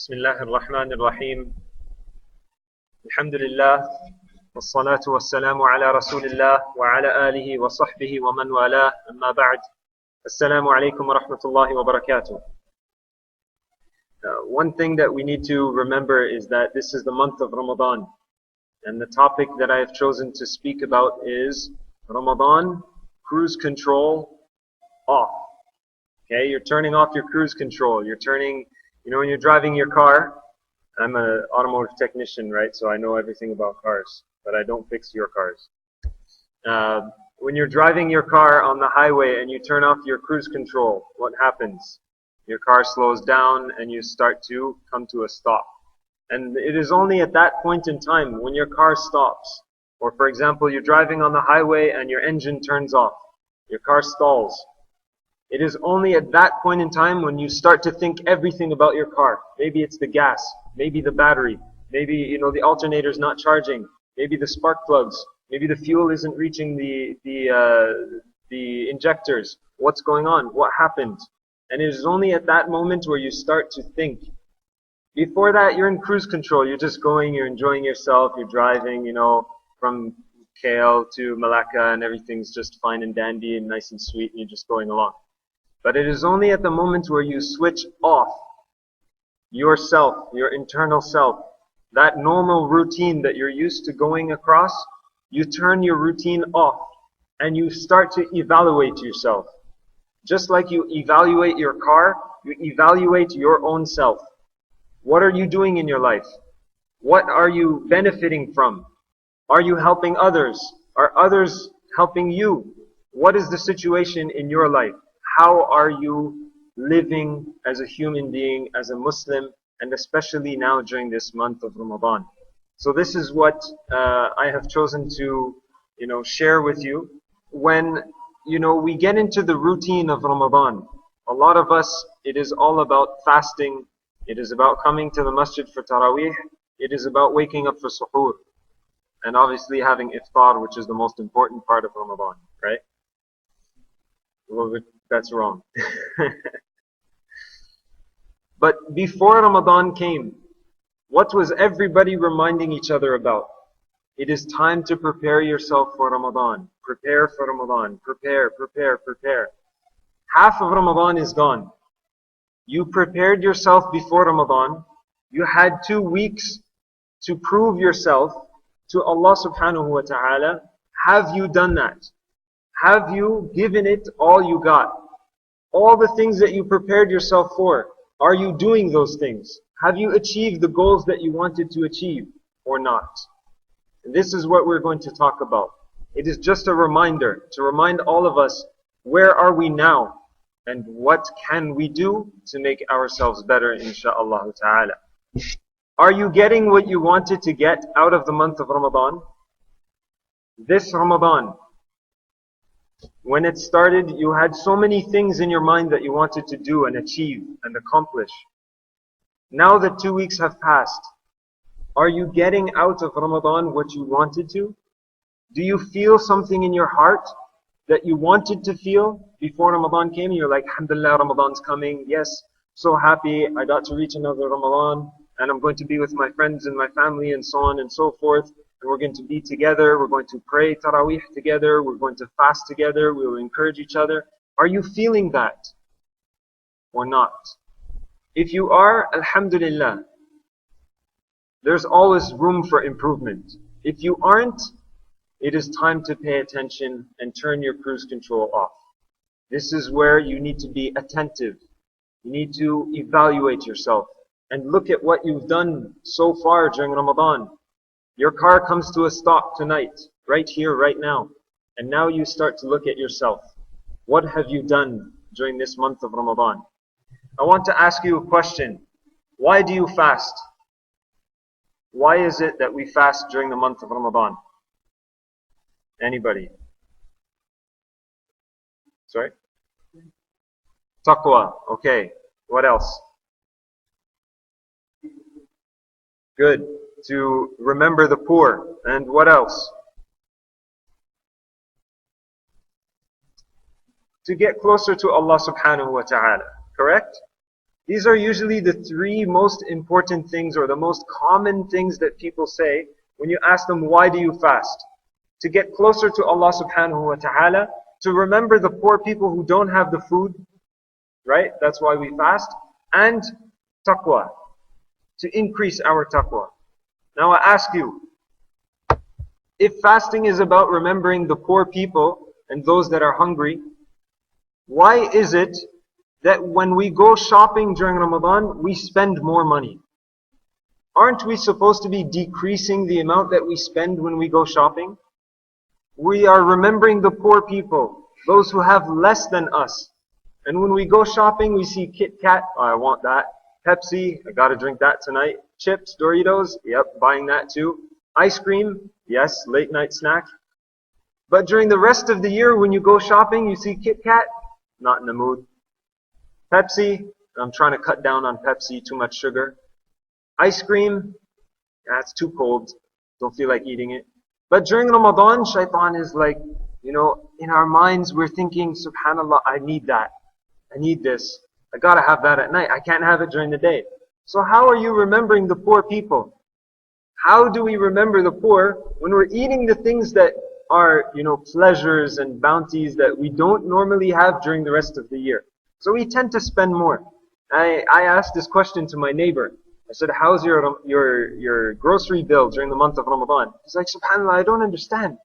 بسم الله الرحمن الرحيم الحمد لله والصلاة والسلام على رسول الله وعلى آله وصحبه ومن والاه أما بعد السلام عليكم ورحمة الله وبركاته. One thing that we need to remember is that this is the month of Ramadan, and the topic that I have chosen to speak about is Ramadan cruise control off. Okay, you're turning off your cruise control. You're turning, when you're driving your car, I'm an automotive technician, right? So I know everything about cars, but I don't fix your cars. When you're driving your car on the highway and you turn off your cruise control, what happens? Your car slows down and you start to come to a stop. And it is only at that point in time when your car stops, or for example, you're driving on the highway and your engine turns off, your car stalls. It is only at that point in time when you start to think everything about your car. Maybe it's the gas, maybe the battery, maybe the alternator's not charging, maybe the spark plugs, maybe the fuel isn't reaching the injectors. What's going on? What happened? And it is only at that moment where you start to think. Before that, you're in cruise control. You're just going, you're enjoying yourself, you're driving, from KL to Malacca, and everything's just fine and dandy and nice and sweet, and you're just going along. But it is only at the moment where you switch off yourself, your internal self, that normal routine that you're used to going across, you turn your routine off and you start to evaluate yourself. Just like you evaluate your car, you evaluate your own self. What are you doing in your life? What are you benefiting from? Are you helping others? Are others helping you? What is the situation in your life? How are you living as a human being, as a Muslim, and especially now during this month of Ramadan? So this is what I have chosen to, share with you. When, we get into the routine of Ramadan, a lot of us, it is all about fasting. It is about coming to the masjid for Taraweeh. It is about waking up for suhoor. And obviously having iftar, which is the most important part of Ramadan, right? Well, that's wrong. But before Ramadan came, what was everybody reminding each other about? It is time to prepare yourself for Ramadan. Prepare for Ramadan. Prepare. Half of Ramadan is gone. You prepared yourself before Ramadan. You had 2 weeks to prove yourself to Allah subhanahu wa ta'ala. Have you done that? Have you given it all you got? All the things that you prepared yourself for, are you doing those things? Have you achieved the goals that you wanted to achieve or not? And this is what we're going to talk about. It is just a reminder to remind all of us, where are we now? And what can we do to make ourselves better, insha'Allah ta'ala? Are you getting what you wanted to get out of the month of Ramadan? This Ramadan, when it started, you had so many things in your mind that you wanted to do and achieve and accomplish. Now that 2 weeks have passed, are you getting out of Ramadan what you wanted to? Do you feel something in your heart that you wanted to feel before Ramadan came? You're like, alhamdulillah, Ramadan's coming. Yes, so happy. I got to reach another Ramadan, and I'm going to be with my friends and my family and so on and so forth. And we're going to be together. We're going to pray Taraweeh together. We're going to fast together. We will encourage each other. Are you feeling that or not? If you are, alhamdulillah, there's always room for improvement. If you aren't, it is time to pay attention and turn your cruise control off. This is where you need to be attentive. You need to evaluate yourself and look at what you've done so far during Ramadan. Your car comes to a stop tonight, right here, right now. And now you start to look at yourself. What have you done during this month of Ramadan? I want to ask you a question. Why do you fast? Why is it that we fast during the month of Ramadan? Anybody? Sorry? Taqwa. Okay. What else? Good. To remember the poor. And what else? To get closer to Allah subhanahu wa ta'ala. Correct? These are usually the three most important things or the most common things that people say when you ask them, why do you fast? To get closer to Allah subhanahu wa ta'ala, to remember the poor people who don't have the food, right? That's why we fast. And taqwa, to increase our taqwa. Now I ask you, if fasting is about remembering the poor people and those that are hungry, why is it that when we go shopping during Ramadan, we spend more money? Aren't we supposed to be decreasing the amount that we spend when we go shopping? We are remembering the poor people, those who have less than us. And when we go shopping, we see Kit Kat, oh, I want that. Pepsi, I gotta drink that tonight. Chips, Doritos, yep, buying that too. Ice cream, yes, late night snack. But during the rest of the year, when you go shopping, you see Kit Kat, not in the mood. Pepsi, I'm trying to cut down on Pepsi, too much sugar. Ice cream, that's too cold, don't feel like eating it. But during Ramadan, shaitan is like, in our minds we're thinking, subhanallah, I need that. I need this. I gotta have that at night. I can't have it during the day. So how are you remembering the poor people? How do we remember the poor when we're eating the things that are, pleasures and bounties that we don't normally have during the rest of the year? So we tend to spend more. I asked this question to my neighbor. I said, how's your grocery bill during the month of Ramadan? He's like, subhanallah, I don't understand.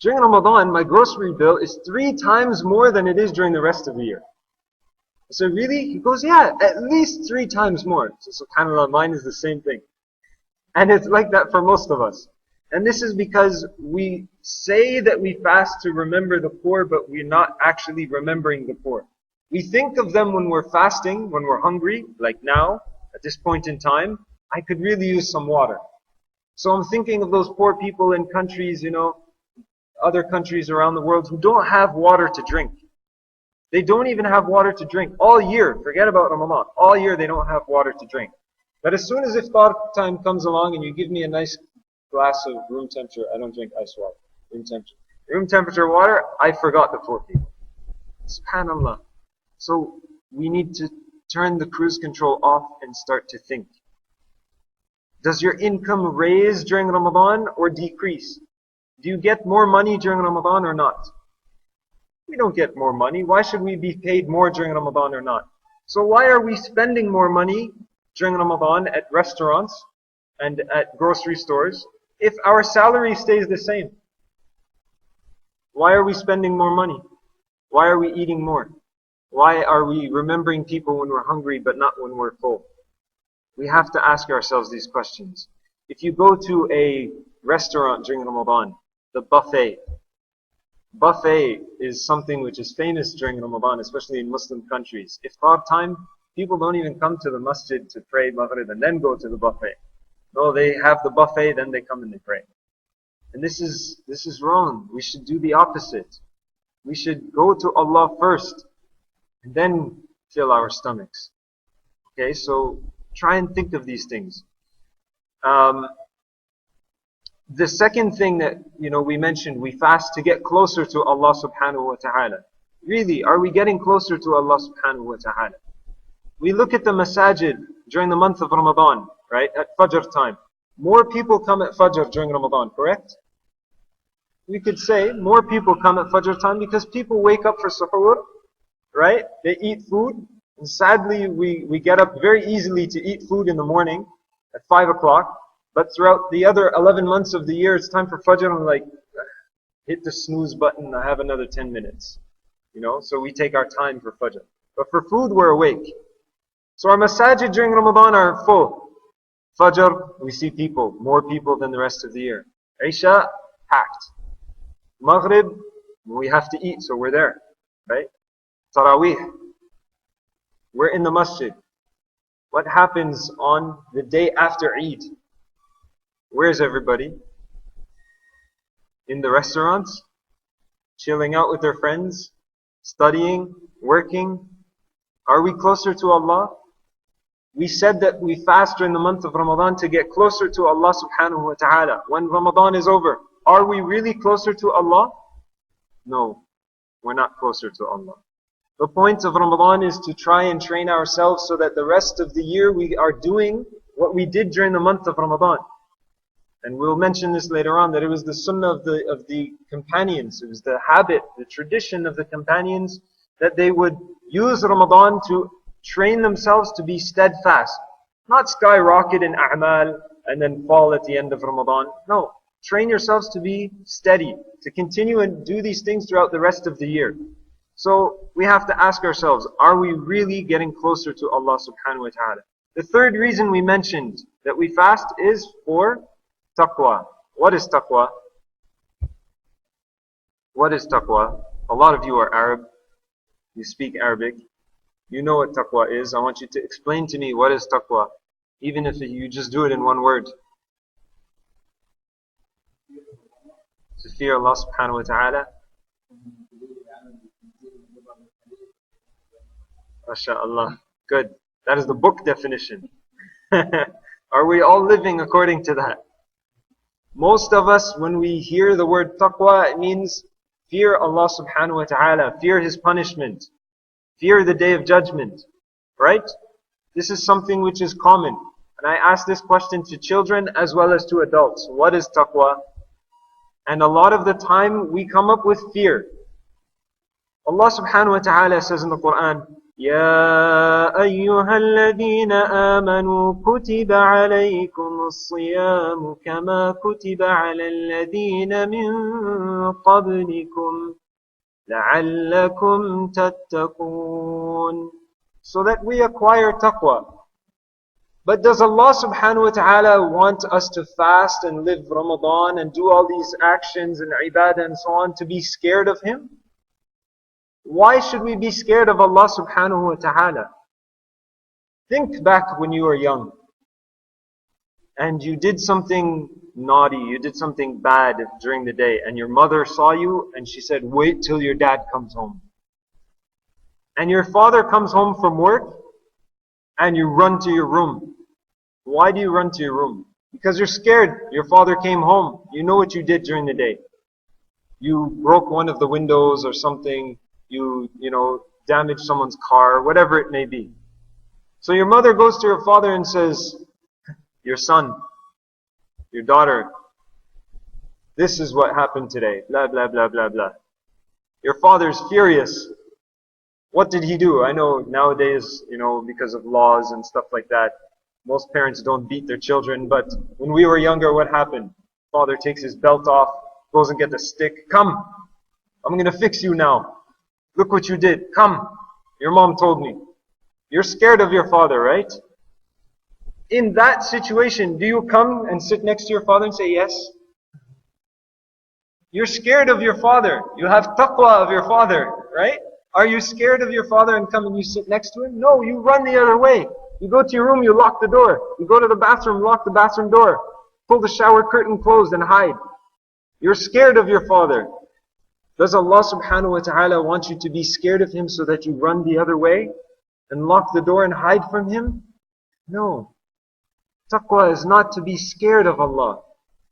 During Ramadan, my grocery bill is 3 times more than it is during the rest of the year. I said, really? He goes, yeah, at least 3 times more. So subhanallah, mine is the same thing. And it's like that for most of us. And this is because we say that we fast to remember the poor, but we're not actually remembering the poor. We think of them when we're fasting, when we're hungry, like now, at this point in time, I could really use some water. So I'm thinking of those poor people in countries, other countries around the world who don't have water to drink. They don't even have water to drink all year. Forget about Ramadan. All year they don't have water to drink. But as soon as iftar time comes along and you give me a nice glass of room temperature, I don't drink ice water, room temperature water, I forgot the poor people. SubhanAllah. So we need to turn the cruise control off and start to think. Does your income raise during Ramadan or decrease? Do you get more money during Ramadan or not? We don't get more money. Why should we be paid more during Ramadan or not? So why are we spending more money during Ramadan at restaurants and at grocery stores if our salary stays the same? Why are we spending more money? Why are we eating more? Why are we remembering people when we're hungry but not when we're full? We have to ask ourselves these questions. If you go to a restaurant during Ramadan, the buffet. Buffet is something which is famous during Ramadan, especially in Muslim countries. Iftar time, people don't even come to the masjid to pray Maghrib and then go to the buffet. No, they have the buffet, then they come and they pray. And this is wrong. We should do the opposite. We should go to Allah first and then fill our stomachs. Okay, so try and think of these things. The second thing that we mentioned, we fast to get closer to Allah subhanahu wa ta'ala. Really, are we getting closer to Allah subhanahu wa ta'ala? We look at the masajid during the month of Ramadan, right? At Fajr time. More people come at Fajr during Ramadan, correct? We could say more people come at Fajr time because people wake up for suhoor, right? They eat food. And sadly, we get up very easily to eat food in the morning at 5 o'clock. But throughout the other 11 months of the year, it's time for Fajr. I'm like, hit the snooze button. I have another 10 minutes. So we take our time for Fajr. But for food, we're awake. So our masajid during Ramadan are full. Fajr, we see people, more people than the rest of the year. Isha, packed. Maghrib, we have to eat, so we're there, right? Taraweeh, we're in the masjid. What happens on the day after Eid? Where's everybody? In the restaurants? Chilling out with their friends? Studying? Working? Are we closer to Allah? We said that we fast during the month of Ramadan to get closer to Allah subhanahu wa ta'ala. When Ramadan is over, are we really closer to Allah? No, we're not closer to Allah. The point of Ramadan is to try and train ourselves so that the rest of the year we are doing what we did during the month of Ramadan. And we'll mention this later on, that it was the sunnah of the companions. It was the habit, the tradition of the companions, that they would use Ramadan to train themselves to be steadfast. Not skyrocket in a'mal and then fall at the end of Ramadan. No. Train yourselves to be steady, to continue and do these things throughout the rest of the year. So we have to ask ourselves, are we really getting closer to Allah subhanahu wa ta'ala? The third reason we mentioned that we fast is for taqwa. What is taqwa? What is taqwa? A lot of you are Arab. You speak Arabic. You know what taqwa is. I want you to explain to me what is taqwa. Even if you just do it in one word. To fear Allah subhanahu wa ta'ala. MashaAllah. Good. That is the book definition. Are we all living according to that? Most of us, when we hear the word taqwa, it means fear Allah subhanahu wa ta'ala, fear His punishment, fear the day of judgment. Right? This is something which is common. And I ask this question to children as well as to adults. What is taqwa? And a lot of the time we come up with fear. Allah subhanahu wa ta'ala says in the Quran, يا أيها الذين آمنوا كتب عليكم الصيام كما كتب على الذين من قبلكم لعلكم تتقون. So that we acquire taqwa. But does Allah subhanahu wa ta'ala want us to fast and live Ramadan and do all these actions and ibadah and so on to be scared of Him? Why should we be scared of Allah subhanahu wa ta'ala? Think back when you were young and you did something naughty, you did something bad during the day, and your mother saw you and she said, wait till your dad comes home. And your father comes home from work and you run to your room. Why do you run to your room? Because you're scared. Your father came home. You know what you did during the day. You broke one of the windows or something. You damaged someone's car, whatever it may be. So your mother goes to your father and says, your son, your daughter, this is what happened today. Blah, blah, blah, blah, blah. Your father's furious. What did he do? I know nowadays, because of laws and stuff like that, most parents don't beat their children, but when we were younger, what happened? Father takes his belt off, goes and gets a stick. Come, I'm going to fix you now. Look what you did. Come, your mom told me. You're scared of your father, right? In that situation, do you come and sit next to your father and say yes? You're scared of your father. You have taqwa of your father, right? Are you scared of your father and come and you sit next to him? No, you run the other way. You go to your room, you lock the door. You go to the bathroom, lock the bathroom door. Pull the shower curtain closed and hide. You're scared of your father. Does Allah subhanahu wa ta'ala want you to be scared of Him so that you run the other way and lock the door and hide from Him? No. Taqwa is not to be scared of Allah.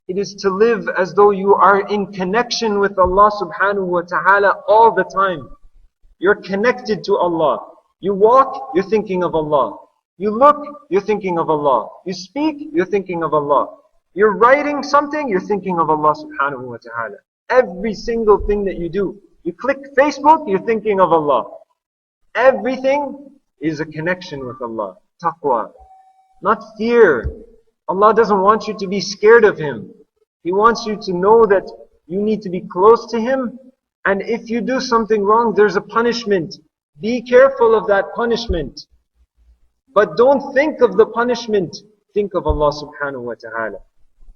It is to live as though you are in connection with Allah subhanahu wa ta'ala all the time. You're connected to Allah. You walk, you're thinking of Allah. You look, you're thinking of Allah. You speak, you're thinking of Allah. You're writing something, you're thinking of Allah subhanahu wa ta'ala. Every single thing that you do. You click Facebook, you're thinking of Allah. Everything is a connection with Allah. Taqwa. Not fear. Allah doesn't want you to be scared of Him. He wants you to know that you need to be close to Him. And if you do something wrong, there's a punishment. Be careful of that punishment. But don't think of the punishment. Think of Allah subhanahu wa ta'ala.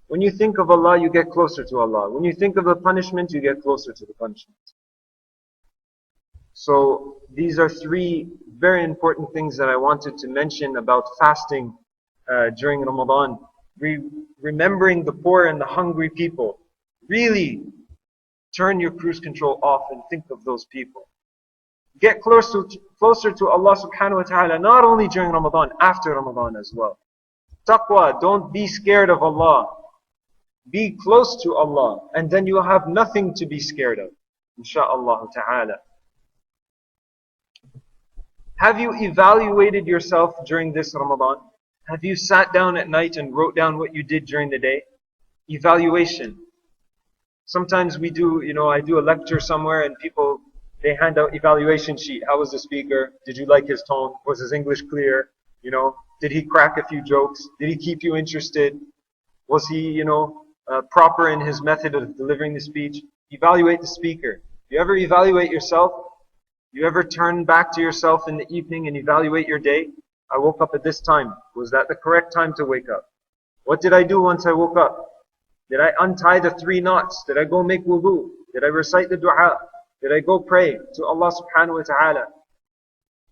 When you think of Allah, you get closer to Allah. When you think of the punishment, you get closer to the punishment. So these are three very important things that I wanted to mention about fasting during Ramadan. Remembering the poor and the hungry people. Really turn your cruise control off and think of those people. Get closer to Allah subhanahu wa ta'ala, not only during Ramadan, after Ramadan as well. Taqwa, don't be scared of Allah. Be close to Allah, and then you will have nothing to be scared of. Insha'Allah ta'ala. Have you evaluated yourself during this Ramadan? Have you sat down at night and wrote down what you did during the day? Evaluation. Sometimes we do, I do a lecture somewhere and people, they hand out evaluation sheet. How was the speaker? Did you like his tone? Was his English clear? Did he crack a few jokes? Did he keep you interested? Was he, proper in his method of delivering the speech? Evaluate the speaker. You ever evaluate yourself? You ever turn back to yourself in the evening and evaluate your day? I woke up at this time. Was that the correct time to wake up? What did I do once I woke up? Did I untie the 3 knots? Did I go make wudu? Did I recite the dua? Did I go pray to Allah subhanahu wa ta'ala?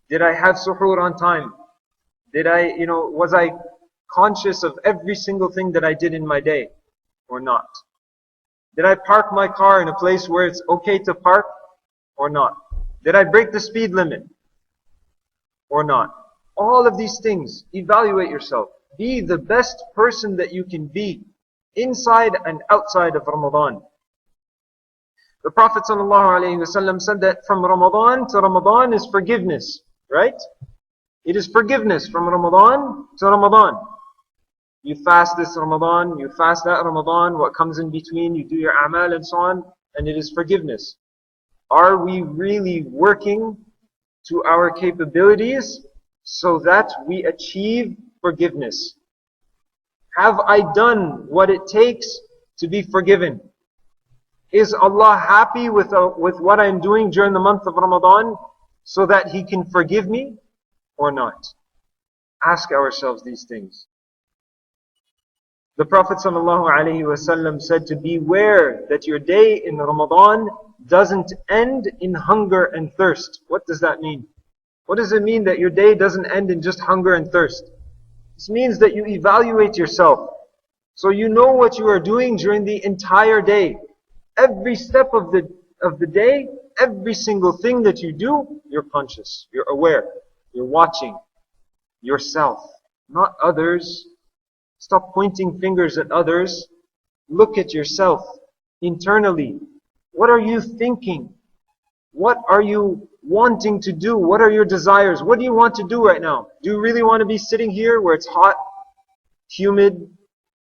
Did I have suhoor on time? Did I, was I conscious of every single thing that I did in my day or not? Did I park my car in a place where it's okay to park or not? Did I break the speed limit or not? All of these things, evaluate yourself. Be the best person that you can be inside and outside of Ramadan. The Prophet ﷺ said that from Ramadan to Ramadan is forgiveness, right? It is forgiveness from Ramadan to Ramadan. You fast this Ramadan, you fast that Ramadan, what comes in between, you do your amal and so on, and it is forgiveness. Are we really working to our capabilities so that we achieve forgiveness? Have I done what it takes to be forgiven? Is Allah happy with what I'm doing during the month of Ramadan so that He can forgive me or not? Ask ourselves these things. The Prophet ﷺ said to beware that your day in Ramadan doesn't end in hunger and thirst. What does that mean? What does it mean that your day doesn't end in just hunger and thirst? This means that you evaluate yourself. So you know what you are doing during the entire day. Every step of the day, every single thing that you do, you're conscious, you're aware, you're watching yourself, not others. Stop pointing fingers at others. Look at yourself internally. What are you thinking? What are you wanting to do? What are your desires? What do you want to do right now? Do you really want to be sitting here where it's hot, humid,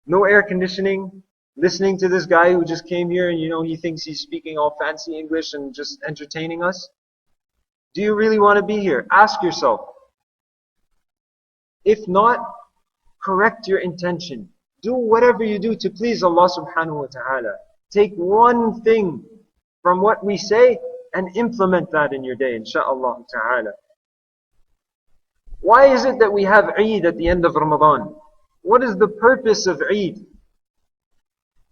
no air conditioning, listening to this guy who just came here and he thinks he's speaking all fancy English and just entertaining us? Do you really want to be here? Ask yourself. If not, correct your intention. Do whatever you do to please Allah subhanahu wa ta'ala. Take one thing from what we say and implement that in your day, insha'Allah ta'ala. Why is it that we have Eid at the end of Ramadan? What is the purpose of Eid?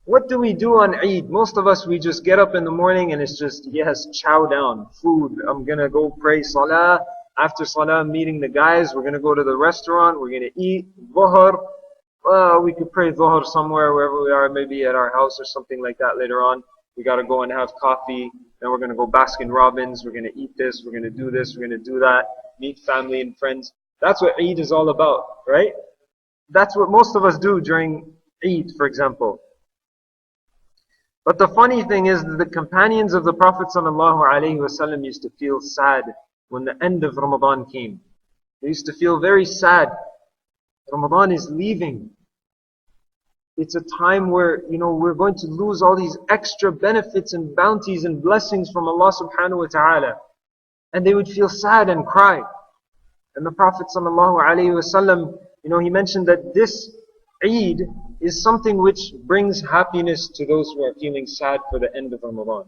What do we do on Eid? Most of us, we just get up in the morning and it's just, yes, chow down, food. I'm going to go pray salah. After salah, I'm meeting the guys. We're going to go to the restaurant. We're going to eat. Dhuhr. Well, we could pray Dhuhr somewhere, wherever we are, maybe at our house or something like that later on. We got to go and have coffee. Then we're going to go Baskin Robbins. We're going to eat this. We're going to do this. We're going to do that. Meet family and friends. That's what Eid is all about, right? That's what most of us do during Eid, for example. But the funny thing is that the companions of the Prophet ﷺ used to feel sad when the end of Ramadan came. They used to feel very sad. Ramadan is leaving. It's a time where, we're going to lose all these extra benefits and bounties and blessings from Allah subhanahu wa ta'ala. And they would feel sad and cry. And the Prophet ﷺ, he mentioned that this Eid is something which brings happiness to those who are feeling sad for the end of Ramadan.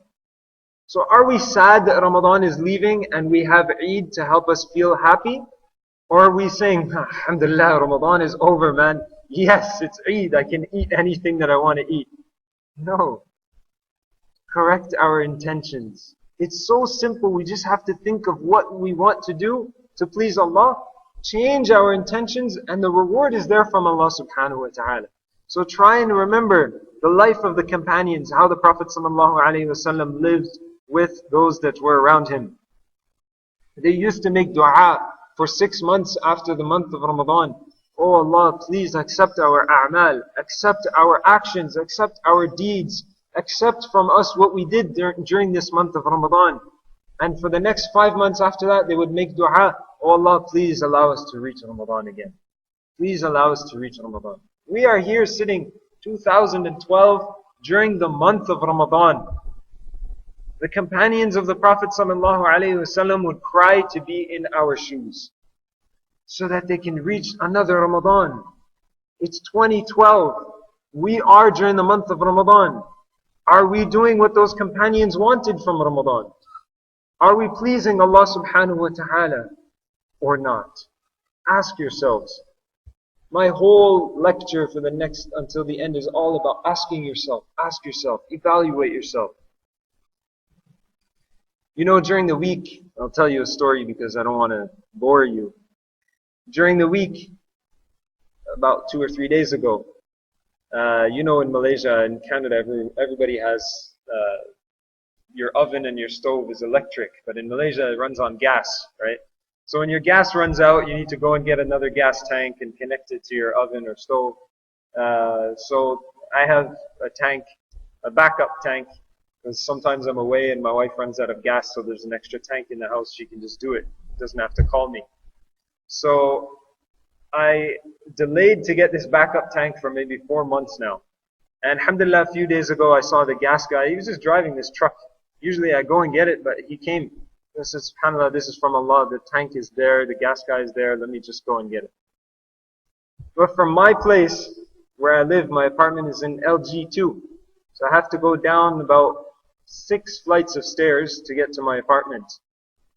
So are we sad that Ramadan is leaving and we have Eid to help us feel happy? Or are we saying, Alhamdulillah, Ramadan is over, man. Yes, it's Eid. I can eat anything that I want to eat. No. Correct our intentions. It's so simple. We just have to think of what we want to do to please Allah. Change our intentions and the reward is there from Allah subhanahu wa ta'ala. So try and remember the life of the companions, how the Prophet ﷺ lived with those that were around him. They used to make dua for 6 months after the month of Ramadan. Oh Allah, please accept our a'mal, accept our actions, accept our deeds, accept from us what we did during this month of Ramadan. And for the next 5 months after that, they would make dua, oh Allah, please allow us to reach Ramadan again. Please allow us to reach Ramadan. We are here sitting 2012 during the month of Ramadan. The companions of the Prophet ﷺ would cry to be in our shoes so that they can reach another Ramadan. It's 2012. We are during the month of Ramadan. Are we doing what those companions wanted from Ramadan? Are we pleasing Allah subhanahu wa ta'ala or not? Ask yourselves. My whole lecture for the next, until the end, is all about asking yourself. Ask yourself. Evaluate yourself. You know, during the week, I'll tell you a story because I don't want to bore you. During the week, about 2 or 3 days ago, you know, in Malaysia and Canada, everybody has your oven and your stove is electric, but in Malaysia it runs on gas, right? So when your gas runs out, you need to go and get another gas tank and connect it to your oven or stove. So I have a tank, a backup tank, because sometimes I'm away and my wife runs out of gas, so there's an extra tank in the house. She can just do it. Doesn't have to call me. So I delayed to get this backup tank for maybe 4 months now. And alhamdulillah, a few days ago, I saw the gas guy. He was just driving this truck. Usually I go and get it, but he came. This is, subhanAllah, this is from Allah. The tank is there. The gas guy is there. Let me just go and get it. But from my place, where I live, my apartment is in LG2. So I have to go down about 6 flights of stairs to get to my apartment.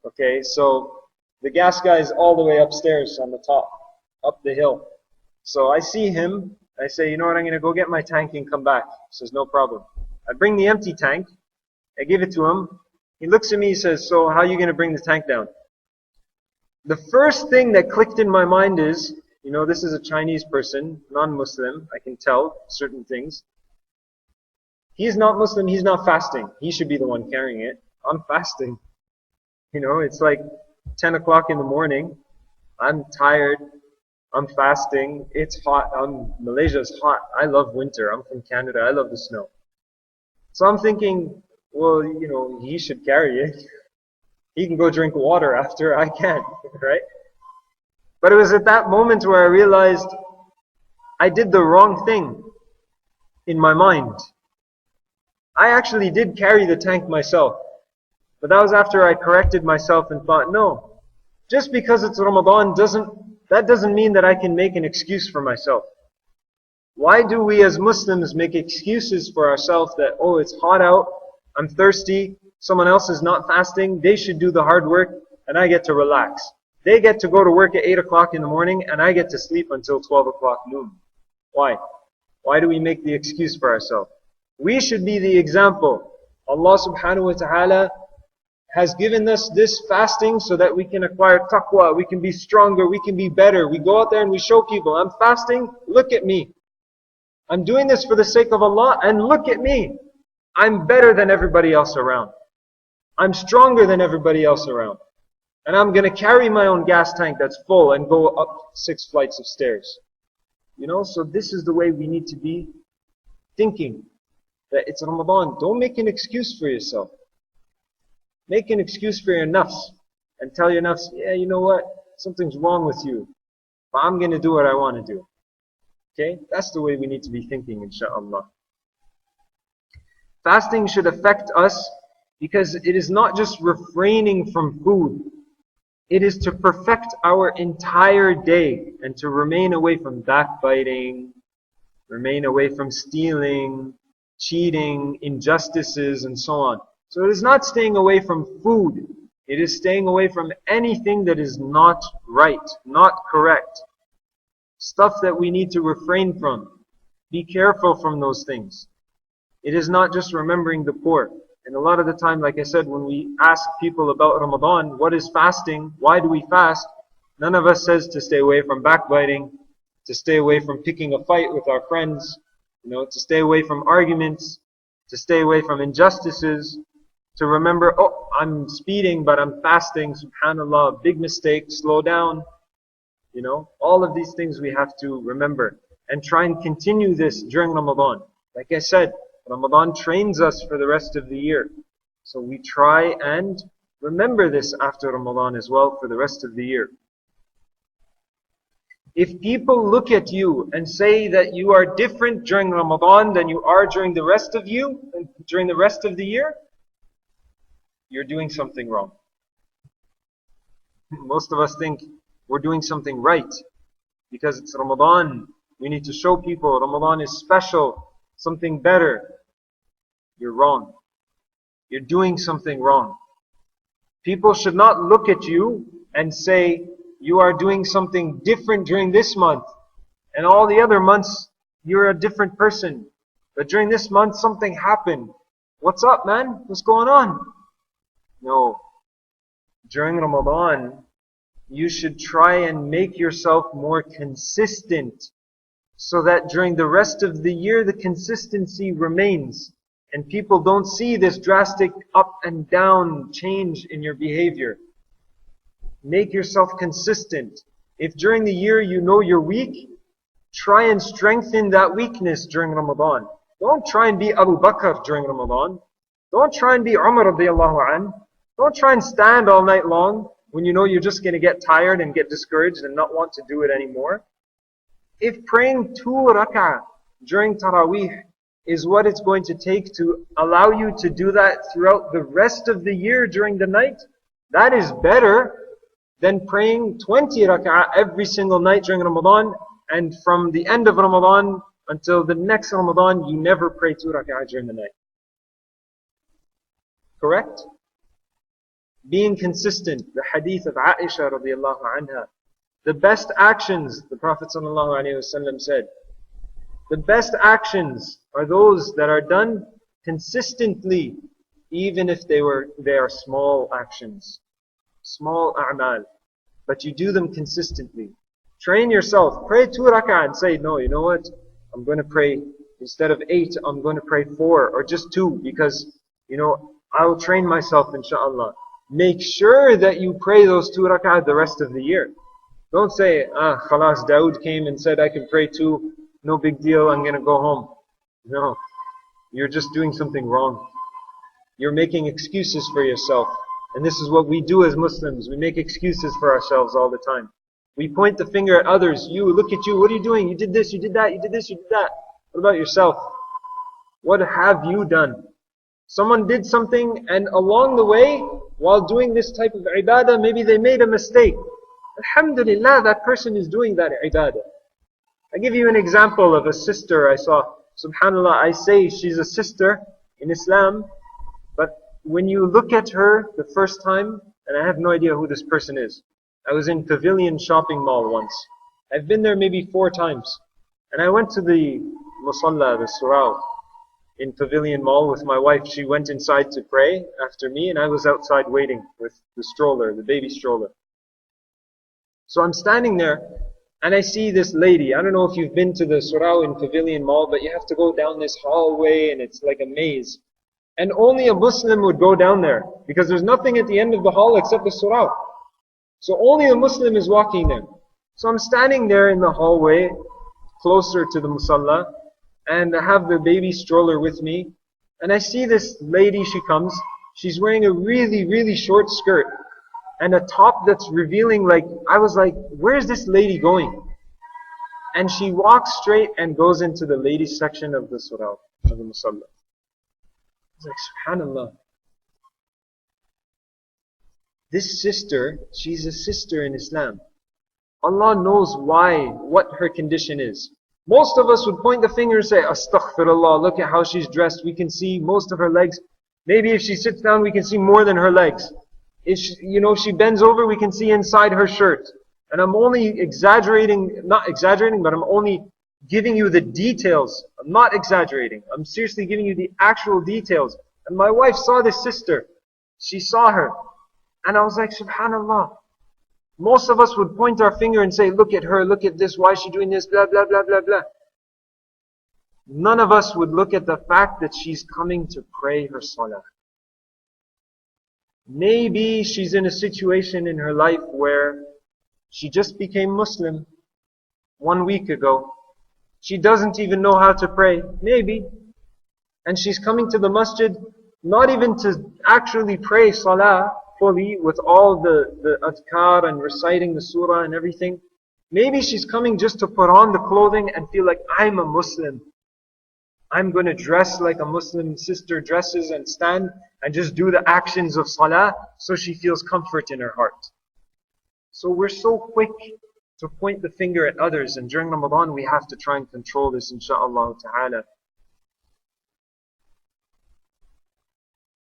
Okay, so the gas guy is all the way upstairs on the top, up the hill. So I see him. I say, you know what, I'm going to go get my tank and come back. He says, no problem. I bring the empty tank. I give it to him. He looks at me, he says, so how are you going to bring the tank down? The first thing that clicked in my mind is, you know, this is a Chinese person, non-Muslim. I can tell certain things. He's not Muslim, he's not fasting. He should be the one carrying it. I'm fasting. You know, it's like 10 o'clock in the morning. I'm tired. I'm fasting. It's hot. Malaysia's hot. I love winter. I'm from Canada. I love the snow. So I'm thinking, well, you know, he should carry it. He can go drink water after. I can't, right? But it was at that moment where I realized I did the wrong thing in my mind. I actually did carry the tank myself. But that was after I corrected myself and thought, no, just because it's Ramadan doesn't mean that I can make an excuse for myself. Why do we as Muslims make excuses for ourselves that, oh, it's hot out, I'm thirsty, someone else is not fasting, they should do the hard work, and I get to relax. They get to go to work at 8 o'clock in the morning, and I get to sleep until 12 o'clock noon. Why? Why do we make the excuse for ourselves? We should be the example. Allah subhanahu wa ta'ala has given us this fasting so that we can acquire taqwa, we can be stronger, we can be better. We go out there and we show people, I'm fasting, look at me. I'm doing this for the sake of Allah, and look at me. I'm better than everybody else around. I'm stronger than everybody else around. And I'm going to carry my own gas tank that's full and go up 6 flights of stairs. You know, so this is the way we need to be thinking. That it's Ramadan. Don't make an excuse for yourself. Make an excuse for your nafs. And tell your nafs, yeah, you know what? Something's wrong with you. But I'm going to do what I want to do. Okay? That's the way we need to be thinking, inshaAllah. Fasting should affect us because it is not just refraining from food. It is to perfect our entire day and to remain away from backbiting, remain away from stealing, cheating, injustices, and so on. So it is not staying away from food. It is staying away from anything that is not right, not correct. Stuff that we need to refrain from. Be careful from those things. It is not just remembering the poor. And a lot of the time, like I said, when we ask people about Ramadan, what is fasting? Why do we fast? None of us says to stay away from backbiting, to stay away from picking a fight with our friends, you know, to stay away from arguments, to stay away from injustices, to remember, oh, I'm speeding, but I'm fasting, subhanAllah, big mistake, slow down. You know, all of these things we have to remember and try and continue this during Ramadan. Like I said, Ramadan trains us for the rest of the year. So we try and Remember this after Ramadan as well for the rest of the year. If people look at you and say that you are different during Ramadan than you are during the rest of the year, you're doing something wrong. Most of us think we're doing something right because it's Ramadan. We need to show people Ramadan is special, something better. You're wrong. You're doing something wrong. People should not look at you and say, you are doing something different during this month. And all the other months, you're a different person. But during this month, something happened. What's up, man? What's going on? No. During Ramadan, you should try and make yourself more consistent so that during the rest of the year, the consistency remains. And people don't see this drastic up and down change in your behavior. Make yourself consistent. If during the year you know you're weak, try and strengthen that weakness during Ramadan. Don't try and be Abu Bakr during Ramadan. Don't try and be Umar radiallahu anh. Don't try and stand all night long when you know you're just going to get tired and get discouraged and not want to do it anymore. If praying 2 rak'ah during Taraweeh is what it's going to take to allow you to do that throughout the rest of the year during the night, that is better than praying 20 rak'ah every single night during Ramadan, and from the end of Ramadan until the next Ramadan, you never pray 2 rak'ah during the night. Correct? Being consistent. The hadith of Aisha radiallahu anha. The best actions, the Prophet sallallahu alaihi wasallam said, the best actions are those that are done consistently, even if they are small actions. Small a'mal. But you do them consistently. Train yourself. Pray 2 rak'ah and say, no, you know what? I'm going to pray, instead of 8, I'm going to pray 4 or just 2 because, I'll train myself inshaAllah. Make sure that you pray those 2 rak'ah the rest of the year. Don't say, khalas, Dawood came and said I can pray 2, no big deal, I'm going to go home. No, you're just doing something wrong. You're making excuses for yourself. And this is what we do as Muslims. We make excuses for ourselves all the time. We point the finger at others. You, look at you, what are you doing? You did this, you did that, you did this, you did that. What about yourself? What have you done? Someone did something and along the way, while doing this type of ibadah, maybe they made a mistake. Alhamdulillah, that person is doing that ibadah. I give you an example of a sister I saw. Subhanallah, I say she's a sister in Islam, but when you look at her the first time, and I have no idea who this person is. I was in Pavilion Shopping Mall once. I've been there maybe 4 times. And I went to the Musalla, the Surau, in Pavilion Mall with my wife. She went inside to pray after me, and I was outside waiting with the stroller, the baby stroller. So I'm standing there, and I see this lady. I don't know if you've been to the Surau in Pavilion Mall, but you have to go down this hallway, and it's like a maze. And only a Muslim would go down there, because there's nothing at the end of the hall except the Surau. So only a Muslim is walking there. So I'm standing there in the hallway, closer to the Musalla, and I have the baby stroller with me. And I see this lady, she comes. She's wearing a really, really short skirt. And a top that's revealing, I was like, where's this lady going? And she walks straight and goes into the ladies section of the Surau, of the Musalla. I was like, subhanallah. This sister, she's a sister in Islam. Allah knows what her condition is. Most of us would point the finger and say, astaghfirullah, look at how she's dressed. We can see most of her legs. Maybe if she sits down, we can see more than her legs. If she bends over, we can see inside her shirt. And I'm only not exaggerating, but I'm only giving you the details. I'm not exaggerating. I'm seriously giving you the actual details. And my wife saw this sister. She saw her. And I was like, subhanallah. Most of us would point our finger and say, look at her, look at this, why is she doing this, blah, blah, blah, blah, blah. None of us would look at the fact that she's coming to pray her salah. Maybe she's in a situation in her life where she just became Muslim 1 week ago. She doesn't even know how to pray. Maybe. And she's coming to the masjid not even to actually pray salah fully with all the adhkar and reciting the surah and everything. Maybe she's coming just to put on the clothing and feel like, I'm a Muslim. I'm going to dress like a Muslim sister dresses and stand and just do the actions of salah so she feels comfort in her heart. So we're so quick to point the finger at others, and during Ramadan we have to try and control this, insha'Allah ta'ala.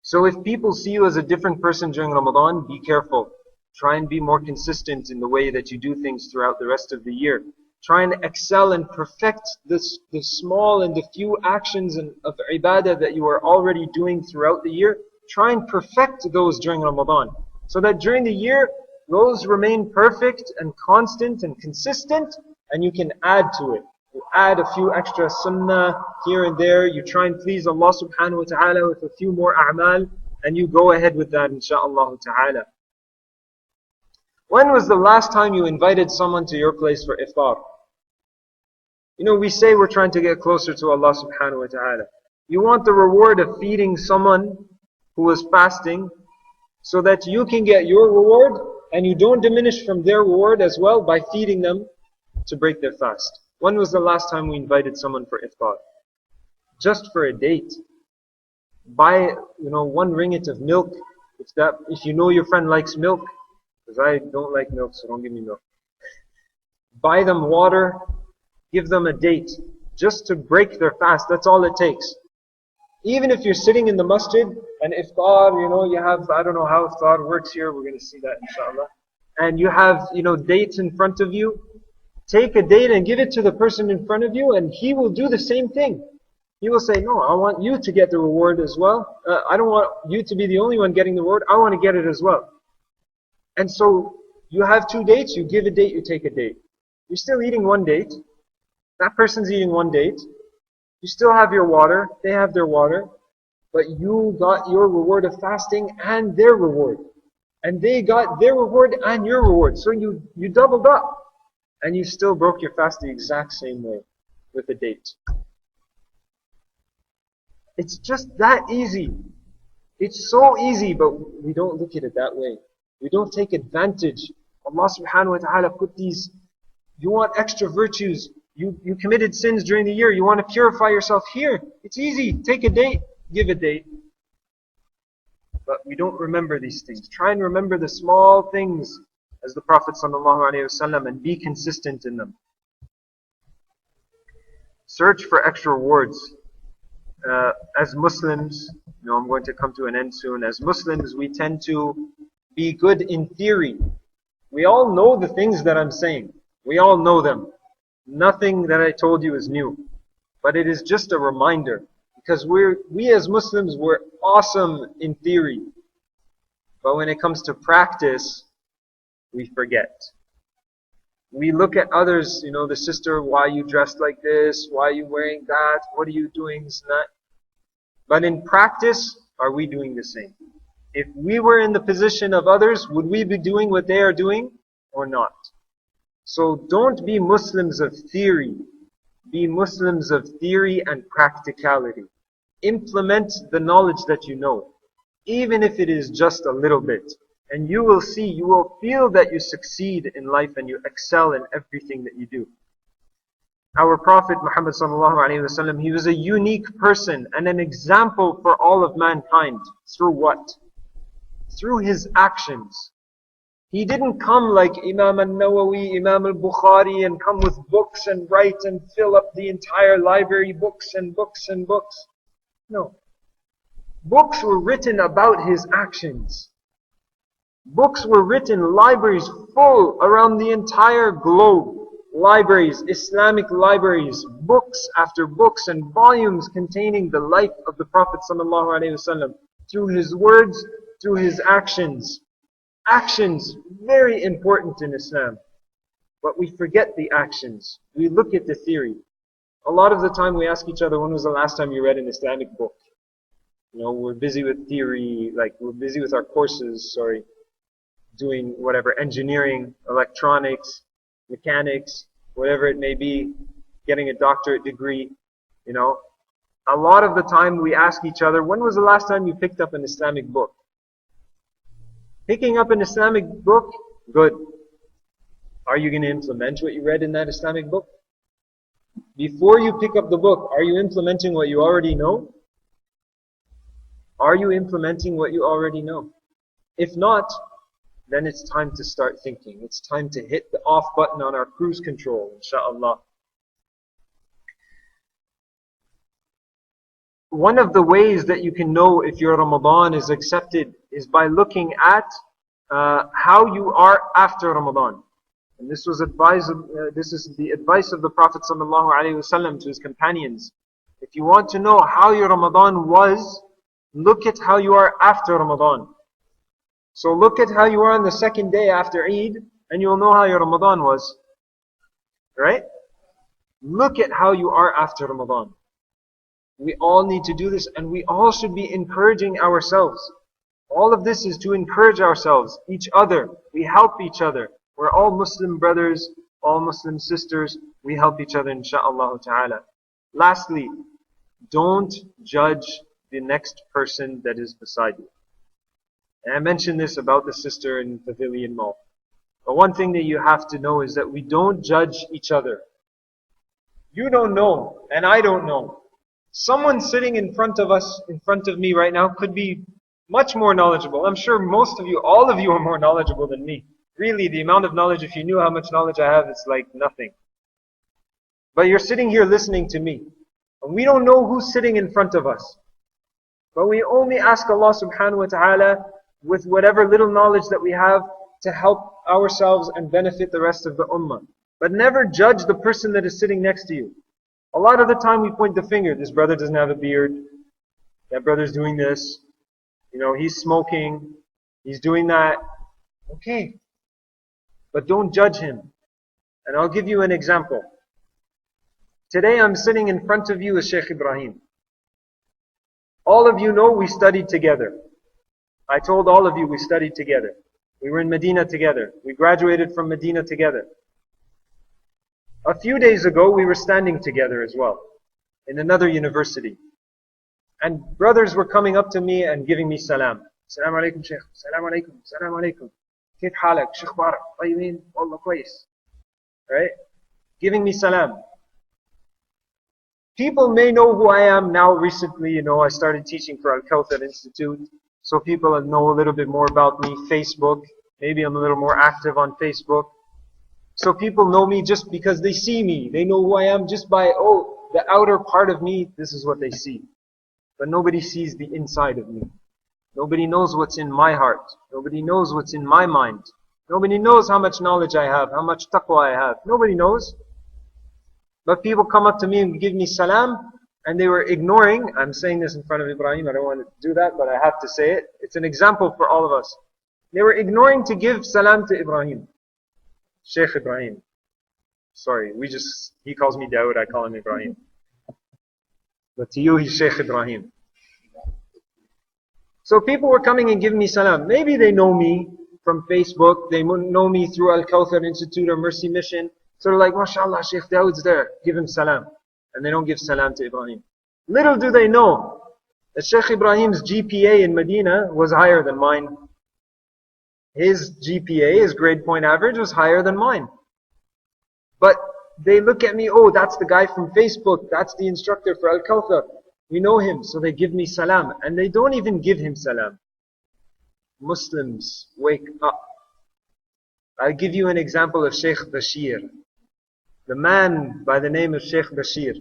So if people see you as a different person during Ramadan, be careful. Try and be more consistent in the way that you do things throughout the rest of the year. Try and excel and perfect the small and the few actions of ibadah that you are already doing throughout the year. Try and perfect those during Ramadan, so that during the year, those remain perfect and constant and consistent, and you can add to it. You add a few extra sunnah here and there. You try and please Allah subhanahu wa ta'ala with a few more a'mal, and you go ahead with that, insha'Allah ta'ala. When was the last time you invited someone to your place for iftar? You know, we say we're trying to get closer to Allah subhanahu wa ta'ala. You want the reward of feeding someone who is fasting, so that you can get your reward, and you don't diminish from their reward as well by feeding them to break their fast. When was the last time we invited someone for iftar? Just for a date. Buy, 1 ringgit of milk, if you know your friend likes milk, because I don't like milk, so don't give me milk. Buy them water, give them a date, just to break their fast. That's all it takes. Even if you're sitting in the masjid, and iftar, you have, I don't know how iftar works here, we're going to see that inshallah. And you have, dates in front of you. Take a date and give it to the person in front of you, and he will do the same thing. He will say, no, I want you to get the reward as well. I don't want you to be the only one getting the reward. I want to get it as well. And so, you have 2 dates, you give a date, you take a date. You're still eating 1 date. That person's eating 1 date. You still have your water, they have their water, but you got your reward of fasting and their reward. And they got their reward and your reward. So you doubled up. And you still broke your fast the exact same way with a date. It's just that easy. It's so easy, but we don't look at it that way. We don't take advantage. Allah subhanahu wa ta'ala put these, you want extra virtues, you committed sins during the year, you want to purify yourself here. It's easy. Take a date, give a date. But we don't remember these things. Try and remember the small things as the Prophet ﷺ, and be consistent in them. Search for extra rewards. As Muslims, I'm going to come to an end soon. As Muslims, we tend to be good in theory. We all know the things that I'm saying. We all know them. Nothing that I told you is new. But it is just a reminder. Because we as Muslims, we're awesome in theory. But when it comes to practice, we forget. We look at others, the sister, why you dressed like this? Why are you wearing that? What are you doing? This and that. But in practice, are we doing the same? If we were in the position of others, would we be doing what they are doing or not? So don't be Muslims of theory. Be Muslims of theory and practicality. Implement the knowledge that you know, even if it is just a little bit. And you will see, you will feel that you succeed in life and you excel in everything that you do. Our Prophet Muhammad ﷺ, he was a unique person and an example for all of mankind. Through what? Through his actions. He didn't come like Imam al-Nawawi, Imam al-Bukhari, and come with books and write and fill up the entire library, books and books and books. No. Books were written about his actions. Books were written, libraries full around the entire globe. Libraries, Islamic libraries, books after books and volumes containing the life of the Prophet ﷺ, through his words, through his actions. Actions, very important in Islam. But we forget the actions. We look at the theory. A lot of the time we ask each other, when was the last time you read an Islamic book? We're busy with theory, we're busy with our courses, doing whatever, engineering, electronics, mechanics, whatever it may be, getting a doctorate degree, A lot of the time we ask each other, when was the last time you picked up an Islamic book? Picking up an Islamic book, good. Are you going to implement what you read in that Islamic book? Before you pick up the book, are you implementing what you already know? Are you implementing what you already know? If not, then it's time to start thinking. It's time to hit the off button on our cruise control, inshaAllah. One of the ways that you can know if your Ramadan is accepted is by looking at how you are after Ramadan. And this was this is the advice of the Prophet ﷺ to his companions. If you want to know how your Ramadan was, look at how you are after Ramadan. So look at how you are on the second day after Eid, and you'll know how your Ramadan was. Right? Look at how you are after Ramadan. We all need to do this, and we all should be encouraging ourselves. All of this is to encourage ourselves, each other. We help each other. We're all Muslim brothers, all Muslim sisters. We help each other, insha'Allah ta'ala. Lastly, don't judge the next person that is beside you. And I mentioned this about the sister in Pavilion Mall. But one thing that you have to know is that we don't judge each other. You don't know, and I don't know. Someone sitting in front of us, in front of me right now, could be much more knowledgeable. I'm sure most of you, all of you are more knowledgeable than me. Really, the amount of knowledge, if you knew how much knowledge I have, it's like nothing. But you're sitting here listening to me. And we don't know who's sitting in front of us. But we only ask Allah subhanahu wa ta'ala with whatever little knowledge that we have to help ourselves and benefit the rest of the ummah. But never judge the person that is sitting next to you. A lot of the time we point the finger. This brother doesn't have a beard. That brother's doing this. You know, he's smoking. He's doing that. Okay. But don't judge him. And I'll give you an example. Today I'm sitting in front of you as Shaykh Ibrahim. All of you know we studied together. I told all of you we studied together. We were in Medina together. We graduated from Medina together. A few days ago we were standing together as well in another university. And brothers were coming up to me and giving me salam. Salam alaikum Shaykh. Salam alaikum. Salam alaikum. كيف حالك شيخ بارك طيبين والله كويس. Right? Giving me salam. People may know who I am now. Recently, I started teaching for Al-Kawthar Institute. So people know a little bit more about me. Facebook. Maybe I'm a little more active on Facebook. So people know me just because they see me. They know who I am just by, the outer part of me, this is what they see. But nobody sees the inside of me. Nobody knows what's in my heart. Nobody knows what's in my mind. Nobody knows how much knowledge I have, how much taqwa I have. Nobody knows. But people come up to me and give me salam, and they were ignoring. I'm saying this in front of Ibrahim. I don't want to do that, but I have to say it. It's an example for all of us. They were ignoring to give salam to Ibrahim. Shaykh Ibrahim. Sorry, he calls me Dawood, I call him Ibrahim. But to you, he's Shaykh Ibrahim. So people were coming and giving me salam. Maybe they know me from Facebook. They know me through Al-Kawthar Institute or Mercy Mission. So they're like, MashaAllah, Shaykh Dawood's there. Give him salam. And they don't give salam to Ibrahim. Little do they know that Shaykh Ibrahim's GPA in Medina was higher than mine. His GPA, his grade point average, was higher than mine. But they look at me, that's the guy from Facebook. That's the instructor for Al-Kawthar. We know him, so they give me salam. And they don't even give him salam. Muslims, wake up. I'll give you an example of Shaykh Bashir. The man by the name of Shaykh Bashir.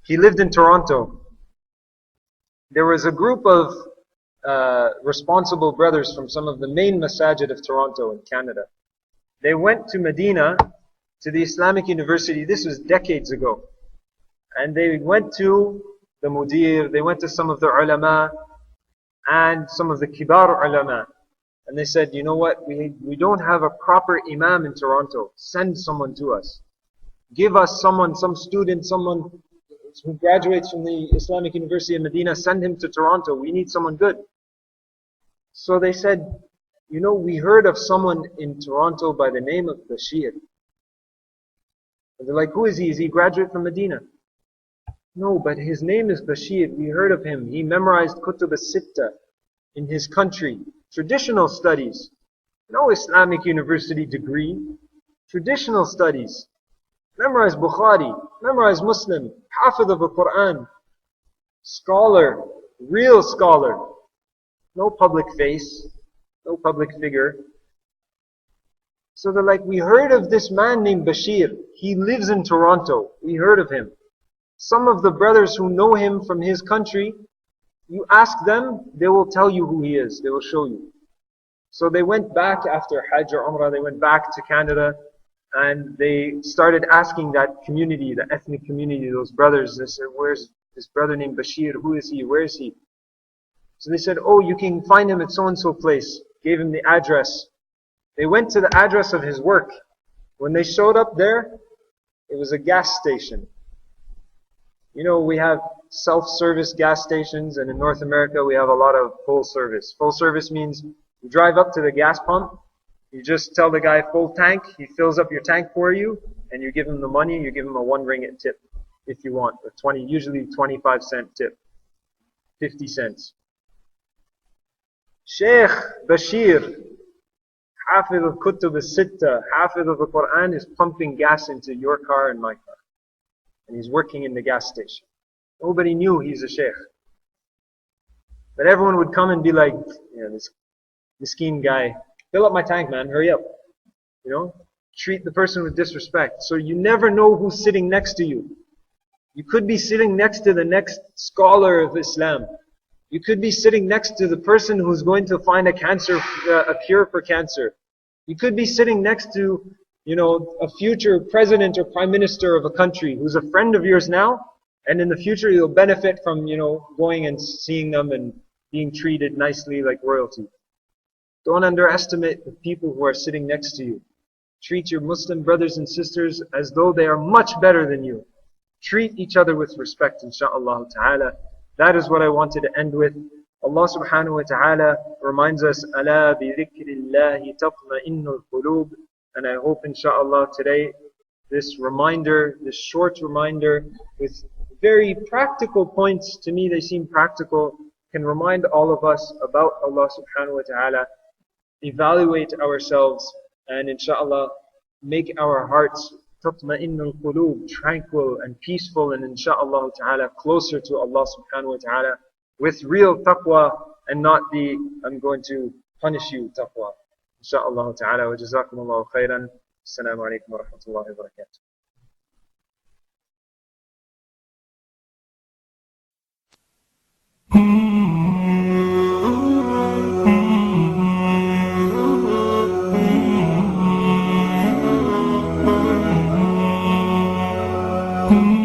He lived in Toronto. There was a group of responsible brothers from some of the main masajid of Toronto in Canada. They went to Medina, to the Islamic University. This was decades ago. And they went to the mudir, they went to some of the ulama, and some of the kibar ulama. And they said, you know what, we don't have a proper imam in Toronto. Send someone to us. Give us someone, some student, someone who graduates from the Islamic University of Medina, send him to Toronto. We need someone good. So they said, we heard of someone in Toronto by the name of Bashir. And they're like, who is he? Is he a graduate from Medina? No, but his name is Bashir. We heard of him. He memorized Kutub al-Sitta. in his country. Traditional studies. No Islamic university degree. Traditional studies. Memorize Bukhari, memorize Muslim, Hafidh of the Quran, scholar, real scholar. No public face, no public figure. So they're like, we heard of this man named Bashir. He lives in Toronto. We heard of him. Some of the brothers who know him from his country, you ask them, they will tell you who he is. They will show you. So they went back after Hajj or Umrah, they went back to Canada and they started asking that community, the ethnic community, those brothers. They said, where's this brother named Bashir? Who is he? Where is he? So they said, oh, you can find him at so-and-so place. Gave him the address. They went to the address of his work. When they showed up there, it was a gas station. You know, we have self-service gas stations, and in North America we have a lot of full service. Full service means you drive up to the gas pump, you just tell the guy full tank, he fills up your tank for you, and you give him the money, you give him a 1 ringgit tip if you want, or 20, usually 25-cent tip, 50 cents. Sheikh Bashir, Hafidh of Kutub al-Sitta, Hafidh of the Quran, is pumping gas into your car and my car. And he's working in the gas station. Nobody knew he's a sheikh. But everyone would come and be like, yeah, this miskeen guy, fill up my tank, man, hurry up. You know, treat the person with disrespect. So you never know who's sitting next to you. You could be sitting next to the next scholar of Islam. You could be sitting next to the person who's going to find a cure for cancer. You could be sitting next to, you know, a future president or prime minister of a country who's a friend of yours now, and in the future you'll benefit from, you know, going and seeing them and being treated nicely like royalty. Don't underestimate the people who are sitting next to you. Treat your Muslim brothers and sisters as though they are much better than you. Treat each other with respect, inshaAllah ta'ala. That is what I wanted to end with. Allah subhanahu wa ta'ala reminds us, أَلَا بِذِكْرِ اللَّهِ تَطْمَئِنُّ الْقُلُوبِ. And I hope inshaAllah today, this reminder, this short reminder with very practical points, to me they seem practical, can remind all of us about Allah subhanahu wa ta'ala, evaluate ourselves, and inshaAllah make our hearts tatma'innul qulub, tranquil and peaceful, and inshaAllah ta'ala closer to Allah subhanahu wa ta'ala with real taqwa and not the I'm going to punish you taqwa. Inshallah ta'ala, wa jazakumullahu khairan. Assalamu alaikum wa rahmatullahi wa barakatuh. Mm-hmm.